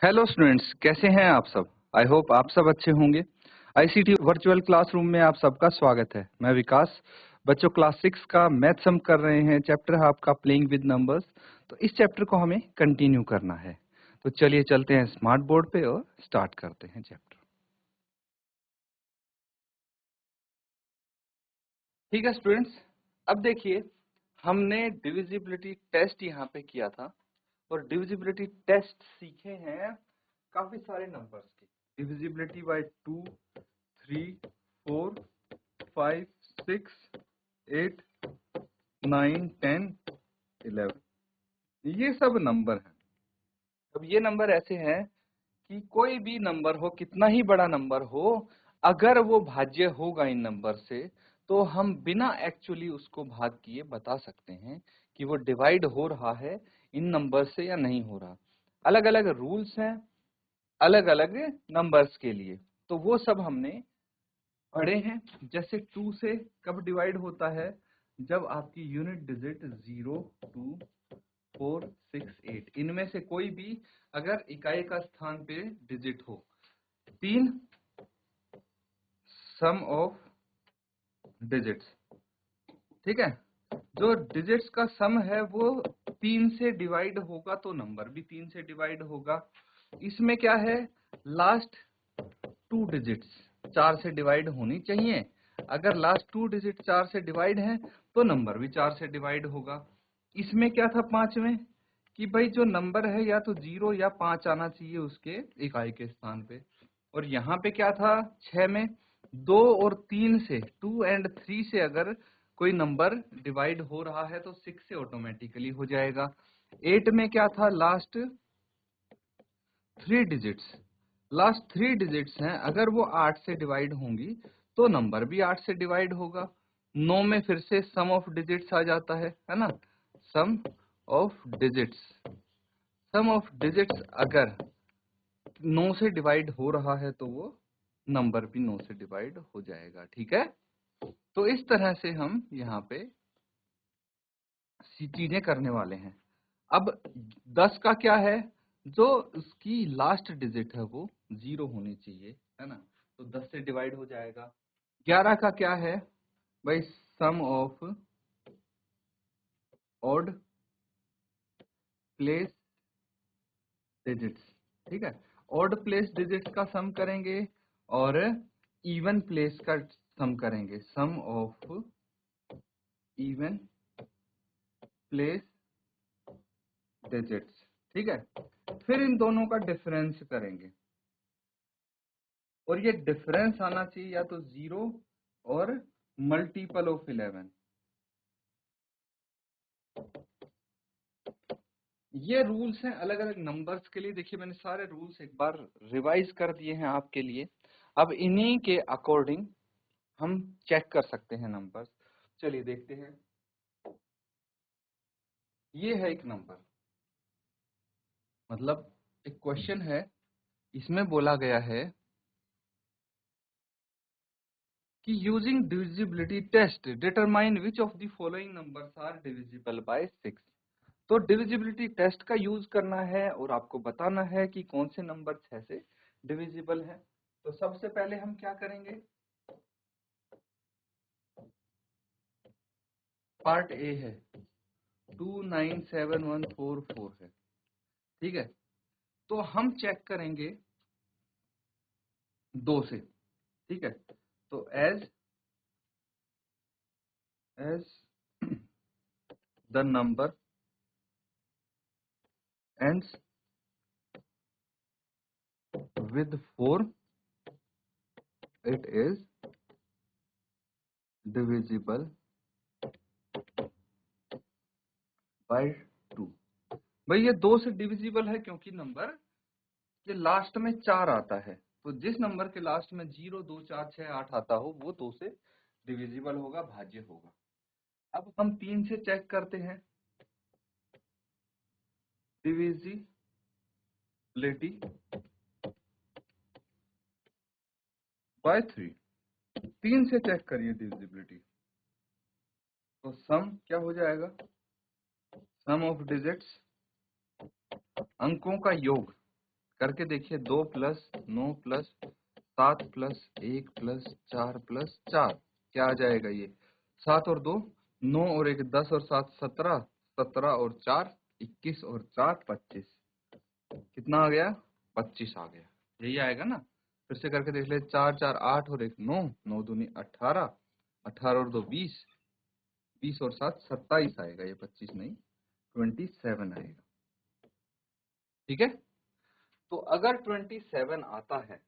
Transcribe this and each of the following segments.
Hello students, कैसे हैं आप सब। आई होप आप सब अच्छे होंगे। आईसीटी वर्चुअल क्लासरूम में आप सबका स्वागत है। मैं विकास। बच्चों, क्लास 6 का मैथ्स हम कर रहे हैं। चैप्टर है आपका प्लेइंग विद नंबर्स। तो इस चैप्टर को हमें कंटिन्यू करना है। तो चलिए चलते हैं स्मार्ट बोर्ड पे और स्टार्ट करते हैं चैप्टर। ठीक है स्टूडेंट्स, अब देखिए, हमने डिविजिबिलिटी टेस्ट यहाँ पे किया था और डिविजिबिलिटी टेस्ट सीखे हैं काफी सारे नंबर्स के। डिविजिबिलिटी बाय 2, 3, 4, 5, 6, 8, 9, 10, 11, ये सब नंबर हैं। अब ये नंबर ऐसे हैं कि कोई भी नंबर हो, कितना ही बड़ा नंबर हो, अगर वो भाज्य होगा इन नंबर से, तो हम बिना एक्चुअली उसको भाग किए बता सकते हैं कि वो डिवाइड हो रहा है इन नंबर से या नहीं हो रहा। अलग अलग रूल्स हैं अलग अलग नंबर्स के लिए, तो वो सब हमने पढ़े हैं। जैसे 2 से कब डिवाइड होता है, जब आपकी यूनिट डिजिट 0, 2, 4, 6, 8 इनमें से कोई भी अगर इकाई का स्थान पे डिजिट हो। 3 सम ऑफ डिजिट्स, ठीक है। जो डिजिट्स का सम है वो 3 से डिवाइड होगा तो नंबर भी 3 से डिवाइड होगा। इसमें क्या है, लास्ट 2 डिजिट्स 4 से डिवाइड होनी चाहिए। अगर लास्ट 2 डिजिट 4 से डिवाइड है तो नंबर भी 4 से डिवाइड होगा। इसमें क्या था 5 में, कि भाई जो नंबर है या तो 0 या 5 आना चाहिए उसके इकाई के स्थान पे। और यहाँ पे क्या था 6 में, 2 और 3 से 2 एंड 3 से अगर कोई नंबर डिवाइड हो रहा है तो 6 से ऑटोमेटिकली हो जाएगा। 8 में क्या था, लास्ट 3 डिजिट्स, लास्ट 3 डिजिट्स हैं, अगर वो 8 से डिवाइड होंगी तो नंबर भी 8 से डिवाइड होगा। 9 में फिर से सम ऑफ डिजिट्स आ जाता है ना। Sum of digits, sum of digits अगर 9 से डिवाइड हो रहा है तो वो नंबर भी 9 से डिवाइड हो जाएगा। ठीक है, तो इस तरह से हम यहाँ पे चीजें करने वाले हैं। अब 10 का क्या है, जो उसकी लास्ट डिजिट है वो 0 होनी चाहिए, है ना, तो 10 से डिवाइड हो जाएगा। 11 का क्या है भाई, सम ऑफ ऑड प्लेस डिजिट्स, ठीक है। ऑड प्लेस डिजिट्स का सम करेंगे और इवन प्लेस का सम करेंगे, सम ऑफ इवन प्लेस डिजिट्स, ठीक है। फिर इन दोनों का डिफरेंस करेंगे और ये डिफरेंस आना चाहिए या तो 0 और मल्टीपल ऑफ 11। ये रूल्स हैं अलग अलग नंबर्स के लिए। देखिए, मैंने सारे रूल्स एक बार रिवाइज कर दिए हैं आपके लिए। अब इन्हीं के अकॉर्डिंग हम चेक कर सकते हैं नंबर्स। चलिए देखते हैं। ये है एक नंबर, मतलब एक क्वेश्चन है, इसमें बोला गया है कि using divisibility test determine which of the following numbers are divisible by 6। तो डिविजिबिलिटी टेस्ट का यूज करना है और आपको बताना है कि कौन से नंबर 6 से डिविजिबल है। तो सबसे पहले हम क्या करेंगे, पार्ट ए है 297144 है, ठीक है। तो हम चेक करेंगे 2 से, ठीक है। तो as as the number ends with 4 it is divisible by 2। भाई ये 2 से डिविजिबल है क्योंकि नंबर के लास्ट में 4 आता है। तो जिस नंबर के लास्ट में 0, 2, 4, 6, 8 आता हो वो 2 से डिविजिबल होगा, भाज्य होगा। अब हम 3 से चेक करते हैं, डिविजिबिलिटी बाय 3। 3 से चेक करिए डिविजिबिलिटी, तो सम क्या हो जाएगा, सम ऑफ डिजिट्स, अंकों का योग, करके देखिए, 2 plus 9 plus 7 plus 1 plus 4 plus 4, क्या आ जाएगा ये? 7 और 2 9 और 1 10 और 7 17, 17 और 4 21 और 4 25, कितना आ गया? 25 आ गया। यही आएगा ना? फिर से करके देख ले, 4 4 8 और 1 9, 9 दूनी 18, 18 और 2 20, 20 और 7 27 आएगा, ये 25 नहीं 27 आएगा। ठीक है, तो अगर 27 आता है,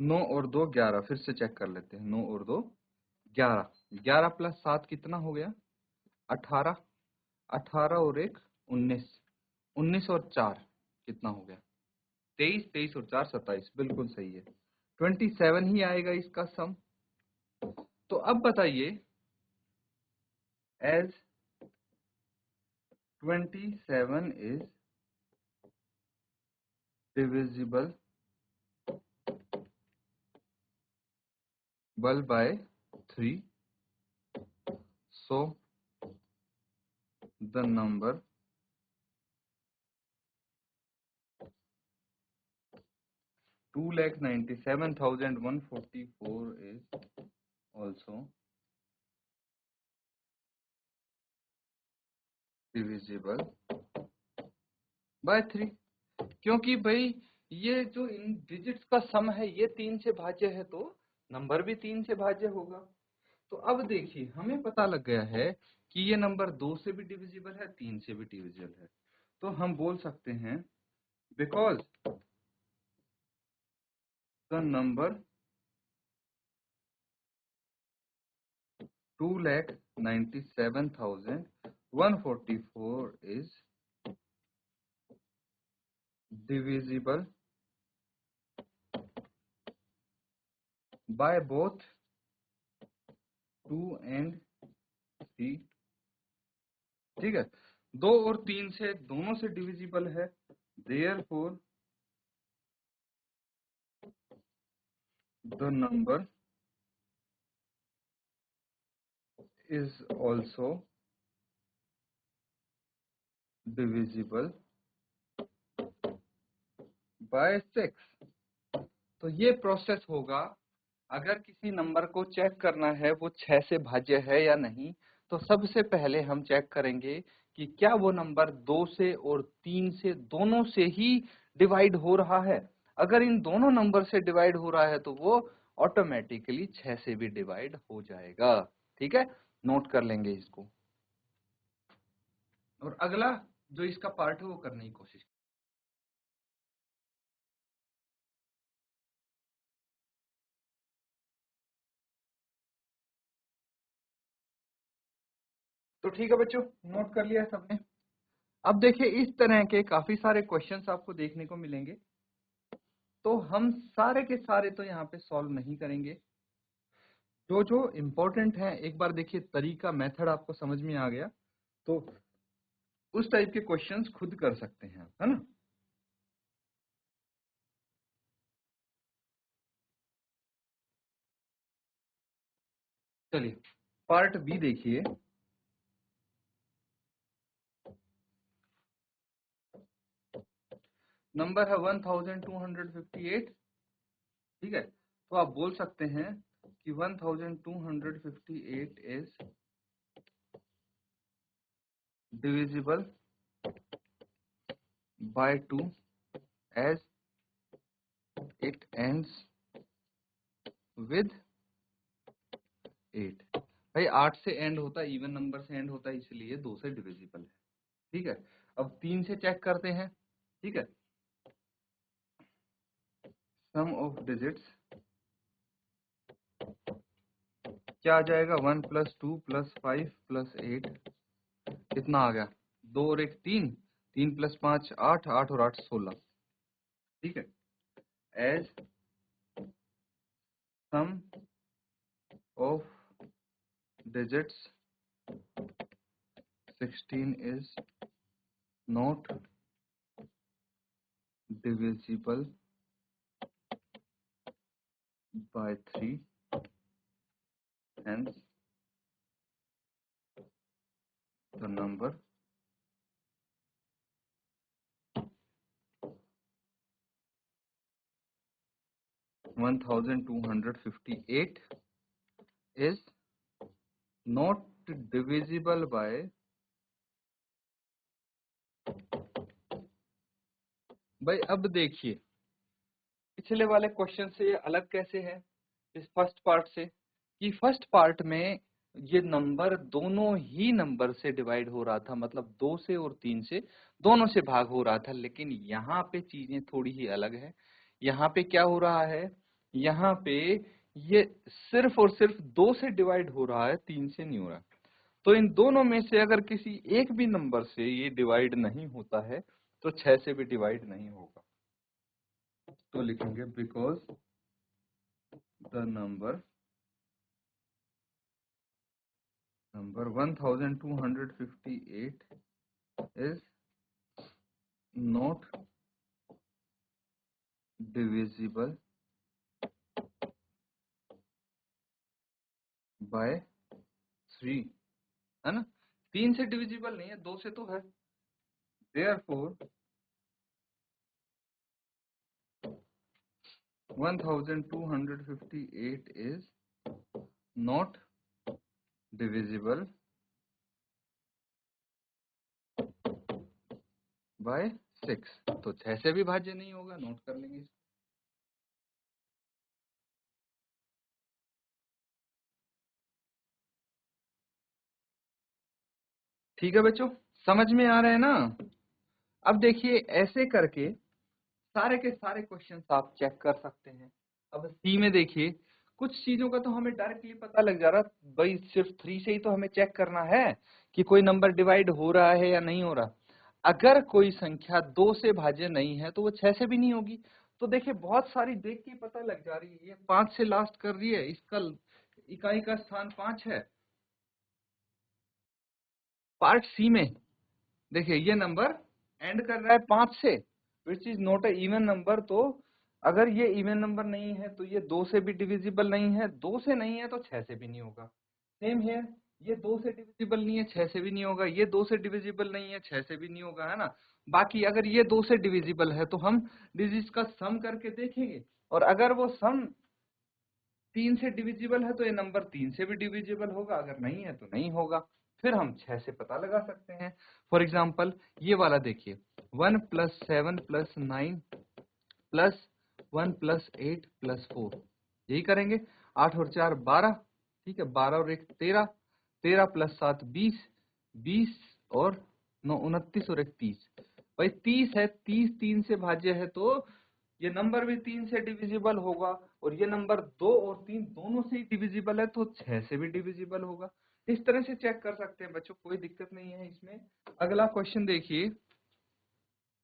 9 और 2 11, फिर से चेक कर लेते हैं, 9 और 2 11, 11 प्लस 7 कितना हो गया? 18, 18 और 1 19, 19 और 4 कितना हो गया? 23, 23 और 4 27, बिल्कुल सही है, 27 ही आएगा इसका सम। तो अब बताइए, as 27 is divisible by 3, so the number 2,97,144 is also divisible by 3, क्योंकि भाई ये जो इन डिजिट्स का सम है ये 3 से भाज्य है, तो नंबर भी 3 से भाज्य होगा। तो अब देखिए, हमें पता लग गया है कि ये नंबर 2 से भी डिविजिबल है, 3 से भी डिविजिबल है। तो हम बोल सकते हैं, because the number 2,97,144 is divisible by both 2 and 3। ठीक है, 2 और 3 से दोनों से डिविजिबल है, therefore the number is also divisible by 6। तो ये प्रोसेस होगा, अगर किसी नंबर को चेक करना है वो 6 से भाज्य है या नहीं, तो सबसे पहले हम चेक करेंगे कि क्या वो नंबर 2 से और 3 से दोनों से ही डिवाइड हो रहा है। अगर इन दोनों नंबर से डिवाइड हो रहा है तो वो ऑटोमेटिकली 6 से भी डिवाइड हो जाएगा। ठीक है, नोट कर लेंगे इसको, और अगला जो इसका पार्ट है वो करने की कोशिश। तो ठीक है बच्चों, नोट कर लिया सबने। अब देखिए, इस तरह के काफी सारे क्वेश्चंस आपको देखने को मिलेंगे, तो हम सारे के सारे तो यहाँ पे सॉल्व नहीं करेंगे। जो जो इम्पोर्टेंट है, एक बार देखिए तरीका, मेथड आपको समझ में आ गया, तो उस टाइप के क्वेश्चंस खुद कर सकते हैं, है ना। चलिए, पार्ट बी देखिए। नंबर है 1258। ठीक है, तो आप बोल सकते हैं कि 1258 is divisible by 2 as it ends with 8। भाई 8 से एंड होता है, इवन नंबर से एंड होता है, इसलिए 2 से डिविजिबल है। ठीक है, अब 3 से चेक करते हैं। ठीक है, सम ऑफ डिजिट्स क्या आ जाएगा? 1 प्लस 2 प्लस 5 प्लस 8, कितना आ गया? 2 और 1 3, 3 प्लस 5 8, 8 और 8 16। ठीक है, as sum of digits 16 is not divisible by 3, hence the number 1258 is not divisible by भाई अब देखिए पिछले वाले क्वेश्चन से ये अलग कैसे है इस फर्स्ट पार्ट से कि फर्स्ट पार्ट में ये नंबर दोनों ही नंबर से डिवाइड हो रहा था, मतलब 2 से और 3 से दोनों से भाग हो रहा था, लेकिन यहाँ पे चीजें थोड़ी ही अलग है। यहाँ पे क्या हो रहा है, यहाँ पे ये सिर्फ और सिर्फ 2 से डिवाइड हो रहा है, 3 से नहीं हो रहा। तो इन दोनों में से अगर किसी एक भी नंबर से ये डिवाइड नहीं होता है तो 6 से भी डिवाइड नहीं होगा। तो लिखेंगे because the number 1258 is not divisible by 3, है ना। 3 से डिविजिबल नहीं है, 2 से तो है। Therefore 1258 is not divisible by 6, तो 6 से भी भाज्य नहीं होगा, नोट कर लेंगे। ठीक है बच्चों, समझ में आ रहा है ना। अब देखिए ऐसे करके सारे के सारे क्वेश्चंस आप चेक कर सकते हैं। अब सी में देखिए कुछ चीजों का तो हमें डायरेक्टली पता लग जा रहा, भाई सिर्फ 3 से ही तो हमें चेक करना है कि कोई नंबर डिवाइड हो रहा है या नहीं हो रहा। अगर कोई संख्या 2 से भाज्य नहीं है तो वो 6 से भी नहीं होगी। तो देखिए बहुत सारी देख के पता लग जा रही है, ये 5 से लास्ट कर रही है, इसका इकाई का स्थान 5 है। पार्ट सी में देखिए ये नंबर एंड कर रहा है 5 से, which is not a even number. तो अगर ये इवन नंबर नहीं है तो ये 2 से भी डिविजिबल नहीं है, 2 से नहीं है तो 6 से भी नहीं होगा। सेम है, ये 2 से डिविजिबल नहीं है, 6 से भी नहीं होगा, ये 2 से डिविजिबल नहीं है, 6 से भी नहीं होगा, है ना। बाकी अगर ये 2 से डिविजिबल है तो हम डिजिट्स का सम करके देखेंगे, और अगर वो सम 3 से डिविजिबल है तो ये नंबर 3 से भी डिविजिबल होगा, अगर नहीं है तो नहीं होगा। फिर हम 6 से पता लगा सकते हैं। फॉर एग्जाम्पल ये वाला देखिए 1 + 7 + 9 + 1 + 8 + 4, यही करेंगे। 8 और 4 12, ठीक है, 12 और 1 13, 13 + 7 20, 20 और 9 29 और 1 30। भाई 30 है, 30 3 से भाज्य है तो ये नंबर भी 3 से डिविजिबल होगा, और ये नंबर 2 और 3 दोनों से ही डिविजिबल है तो 6 से भी डिविजिबल होगा। इस तरह से चेक कर सकते हैं बच्चों, कोई दिक्कत नहीं है इसमें। अगला क्वेश्चन देखिए,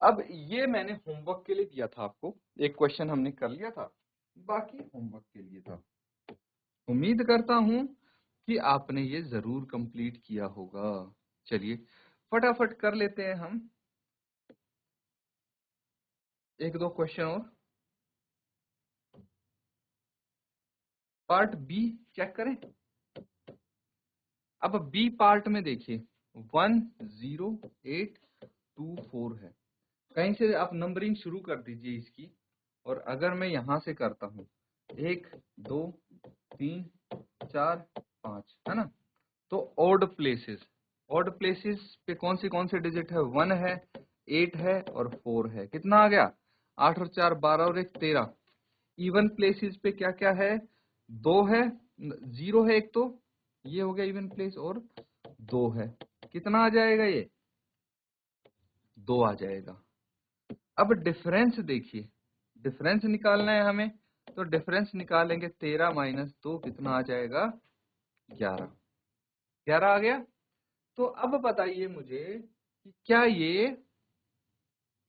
अब ये मैंने होमवर्क के लिए दिया था आपको, एक क्वेश्चन हमने कर लिया था, बाकी होमवर्क के लिए था। उम्मीद करता हूं कि आपने ये जरूर कंप्लीट किया होगा। चलिए फटाफट कर लेते हैं हम एक दो क्वेश्चन और। पार्ट बी चेक करें। अब बी पार्ट में देखिए 1 0 8 2 4 है, कहीं से आप नंबरिंग शुरू कर दीजिए इसकी। और अगर मैं यहां से करता हूं 1 2 3 4 5, है ना, तो ऑड प्लेसेस पे कौन से डिजिट है, 1 है, 8 है और 4 है। कितना आ गया, 8 और 4 12 और 1 13। इवन प्लेसेस पे क्या क्या है, 2 है, 0 है एक, तो ये हो गया इवन प्लेस, और 2 है। कितना आ जाएगा, ये 2 आ जाएगा। अब डिफरेंस देखिए, डिफरेंस निकालना है हमें, तो डिफरेंस निकालेंगे 13 - 2 कितना आ जाएगा, 11। 11 आ गया। तो अब बताइए मुझे कि क्या ये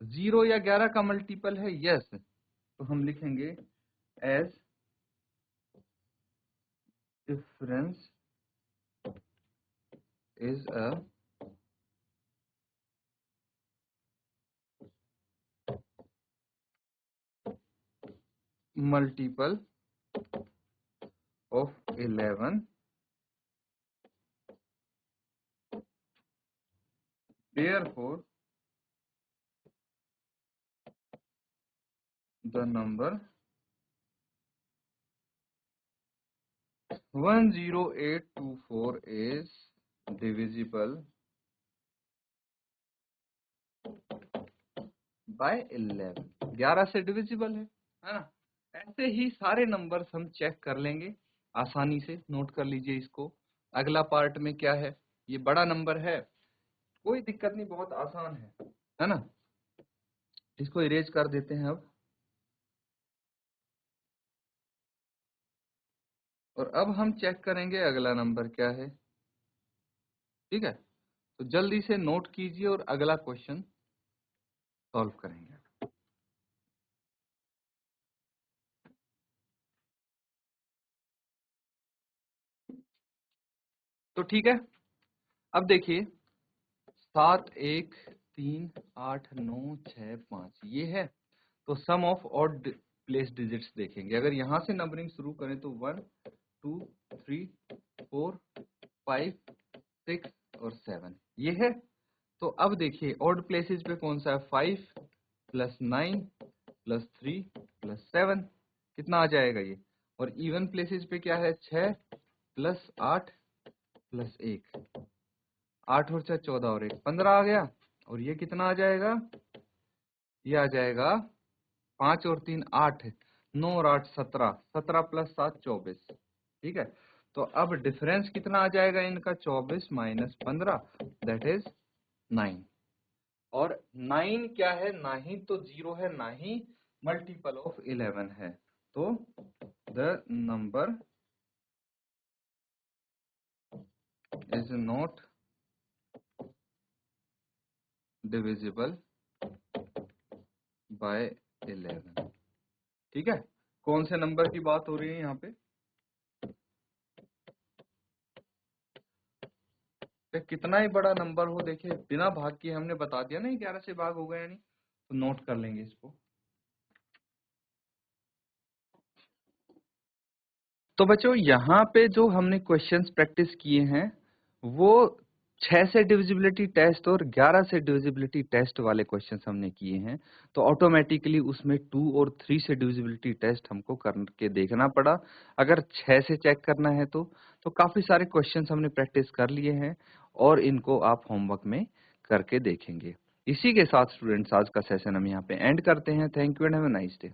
0 या 11 का मल्टीपल है। यस, तो हम लिखेंगे age difference is a multiple of 11 therefore the number 10824 is divisible by 11। 11 से डिविजिबल है ना। ऐसे ही सारे नंबर्स हम चेक कर लेंगे आसानी से। नोट कर लीजिए इसको। अगला पार्ट में क्या है, ये बड़ा नंबर है, कोई दिक्कत नहीं, बहुत आसान है ना। इसको इरेज कर देते हैं अब। और अब हम चेक करेंगे अगला नंबर क्या है। ठीक है, तो जल्दी से नोट कीजिए और अगला क्वेश्चन सॉल्व करेंगे। तो ठीक है, अब देखिए 7 1 3 8 9 6 5 ये है। तो सम ऑफ ऑड प्लेस डिजिट्स देखेंगे। अगर यहां से नंबरिंग शुरू करें तो 1 2 3 4 5 6 और 7 ये है। तो अब देखिए ऑड प्लेसेस पे कौन सा है, 5 प्लस 9 प्लस 3 प्लस 7 कितना आ जाएगा ये। और इवन प्लेसेस पे क्या है, 6 प्लस 8 प्लस 1, 8 और 6 14 और 1 15 आ गया। और ये कितना आ जाएगा, ये आ जाएगा 5 और 3 8, 9 और 8 17, 17 प्लस 7 24। ठीक है, तो अब डिफरेंस कितना आ जाएगा इनका, 24 माइनस 15 दैट इज 9। और 9 क्या है, ना ही तो 0 है ना ही मल्टीपल ऑफ 11 है। तो the number is not divisible by 11। ठीक है, कौन से नंबर की बात हो रही है यहाँ पे, कितना ही बड़ा नंबर हो, देखिए बिना भाग के हमने बता दिया ना 11 से भाग होगा या नहीं। तो नोट कर लेंगे इसको। तो बच्चों यहाँ पे जो हमने क्वेश्चंस प्रैक्टिस किए हैं वो 6 से डिविजिबिलिटी टेस्ट और 11 से डिविजिबिलिटी टेस्ट वाले क्वेश्चंस हमने किए हैं। तो ऑटोमेटिकली उसमें 2 और 3 से डिविजिबिलिटी टेस्ट हमको करके देखना पड़ा। अगर 6 से चेक करना है तो काफी सारे क्वेश्चंस हमने प्रैक्टिस कर लिए हैं और इनको आप होमवर्क में करके देखेंगे। इसी के साथ स्टूडेंट्स आज का सेशन हम यहाँ पे एंड करते हैं। Thank you and have a nice day.